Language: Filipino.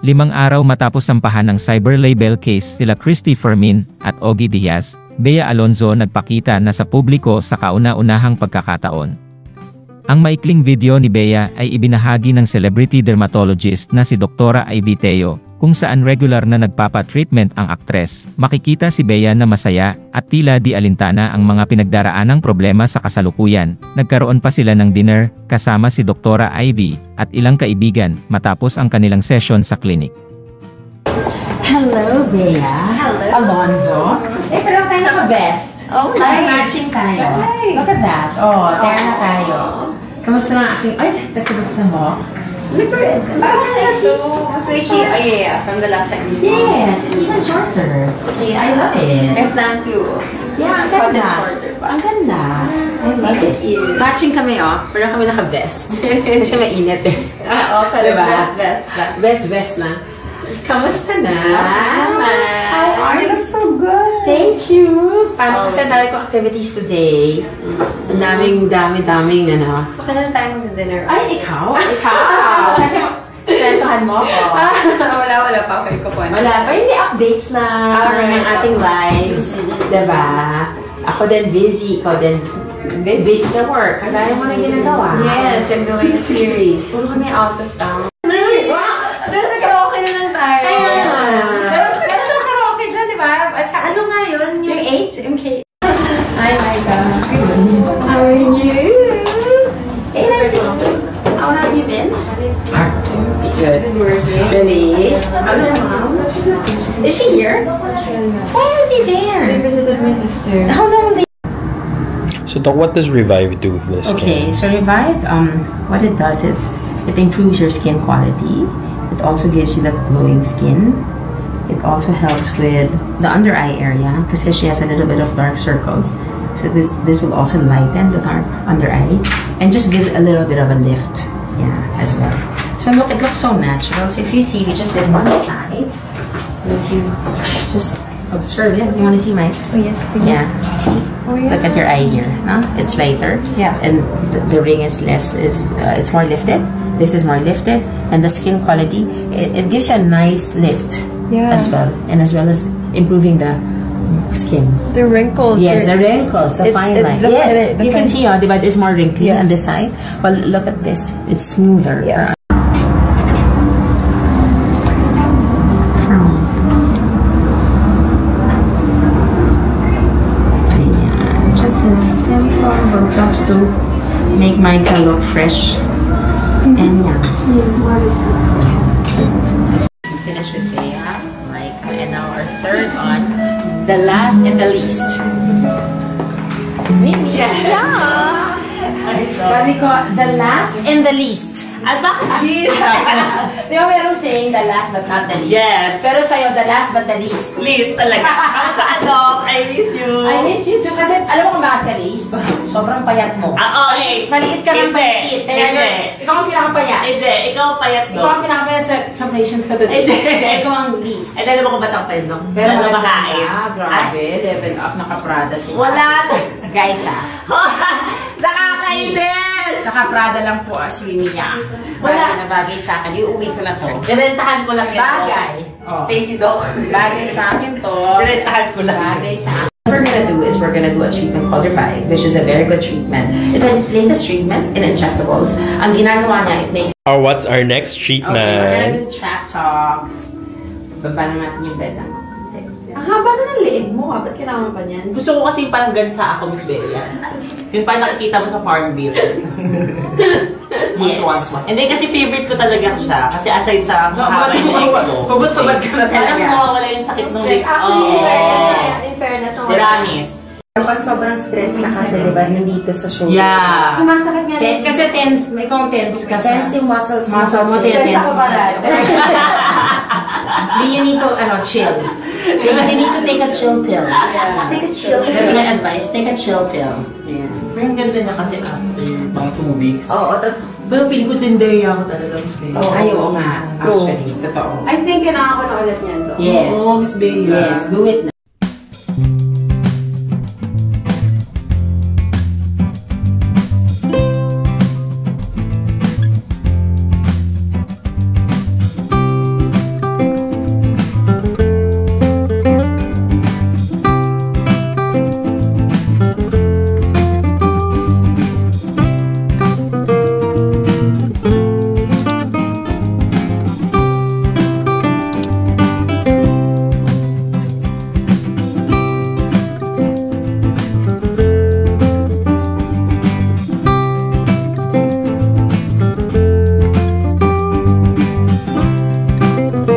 5 araw matapos sampahan ng cyber libel case sila Christy Fermin at Ogie Diaz, Bea Alonzo nagpakita na sa publiko sa kauna-unahang pagkakataon. Ang maikling video ni Bea ay ibinahagi ng celebrity dermatologist na si Dr. Ivy Teo, kung saan regular na nagpapa-treatment ang aktres. Makikita si Bea na masaya at tila di alintana ang mga pinagdaraanang problema sa kasalukuyan. Nagkaroon pa sila ng dinner kasama si Dr. Ivy at ilang kaibigan matapos ang kanilang session sa clinic. Hello, Bea. Hello. Alonzo. Eh, pero tayo naka-vest. Oh, Tayo nice. matching tayo. Hi. Look at that. Oh, terna tayo. Kamusta na aking... Ay, nagkabuta mo? Parang mas maiksi. Mas maiksi. Oh, yeah. From the last time you saw. Yes, it's even shorter. I love it. I plan to. Yeah, ang cut it ganda. shorter pa. Ang ganda. I love it. Cute. Matching kami, oh. Pero kami naka-vest. Kasi mainit eh. Oh, pero Diba? best. Vest lang. Kamusta na? How are you? so good. Thank you. Paano kasi ang dami ko activities today? Ang daming ano. So, kailan tayo mag-dinner? Ay, ikaw? Kasi kwentuhan mo ako. wala pa. Okay ko po. Wala pa. Hindi, updates na ng ating lives. Diba? Ako din busy. Ikaw din busy sa work. Kaya mo na ginagawa. Yes, I'm doing a series. Puro kami out of town. Nagkaraoke na lang tayo. Pero karaoke dyan, di ba? Ano nga yun? Yung 8? Yung K. Ay, my God. How are you? Hey, nice to see you. How have you been? Good. Really? How's your mom? Is she here? Why are they there? I visited my sister. How long will they? So, Doc, what does Revive do with the skin? Okay, so Revive, what it does is it improves your skin quality. It also gives you that glowing skin. It also helps with the under eye area because she has a little bit of dark circles. So this will also lighten the dark under eye and just give a little bit of a lift, yeah, as well. So look, it looks so natural. So if you see, we just did one side. If you just observe it, you want to see Mike? Oh, yes, please. Yeah. See? Oh, yeah. Look at your eye here. No? It's lighter. Yeah. And the ring is less. It's more lifted. This is more lifted, and the skin quality it gives you a nice lift. Yeah. As well, and as well as improving the skin. The wrinkles. Yes, the wrinkles, the fine line. Yes, you can see, but it's more wrinkly on this side. Well, look at this; it's smoother. Yeah. Just a simple Botox to make Micah look fresh and young. Finished with Bea, Micah, and now our third on, the last and the least. Mimi. Yeah. Sabi ko, the last and the least. At bakit? Di ba merong saying the last but not the least? Yes. Pero sa'yo, the last but the least. Least talaga. Sa ano, I miss you. I miss you too. Kasi alam mo kung bakit ka least? Sobrang payat mo. Okay. Maliit ka ng maliit. Kaya ikaw ang pinakapayat. Hindi, ikaw payat Ikaw ang pinakapayat sa patients ko today. Kaya ikaw ang least. Ay, alam mo kung ba't ang pwede, no? Pero ano wala makain? Grabe. Level up. Naka-Prada si Wala. Guys Nakakainis! Naka-Prada lang po si Mia. Bagay na bagay sa akin. Iuwi ko na to. Direntahan ko lang yan. Bagay. Oh. Thank you, Doc. Bagay sa akin to. Direntahan ko lang. Bagay sa akin. What we're gonna do is we're gonna do a treatment called Revive, which is a very good treatment. It's a latest treatment in injectables. Ang ginagawa niya, it makes... What's our next treatment? Okay, we're gonna do trap talks. Baba naman natin yung bed lang. Ang haba na ng leeg mo. Ba't kailangan pa niyan? Gusto ko kasing parang gansa ako, Miss Bea. Yun pa nakikita mo sa farm bill. Yes. And then kasi favorite ko talaga siya. Kasi aside sa mahaba yung leg ko. Hubot-hubad ka na Alam talaga. mo, wala yung sakit ng leg. Actually, in fairness, Diramis. Pag sobrang stress ka kasi, diba, nandito sa shoulder. Yeah. sumasakit nga lang. Kasi tense, ikaw tense ka sa... Tense yung muscles mo. Muscle mo, kasi. tense ako mo parad. You need to, chill. You need to take a chill pill. Take a chill pill. That's my advice. Take a chill pill. Yeah. Pero ang ganda niya kasi after mga 2 weeks. Oo. Pero feeling ko Zendaya ako talaga, Miss Bea. Ay, oo nga. Actually, totoo. I think kailangan ko na ulit niyan, Doc. Yes. Oo, Miss Bea. Yes, do it.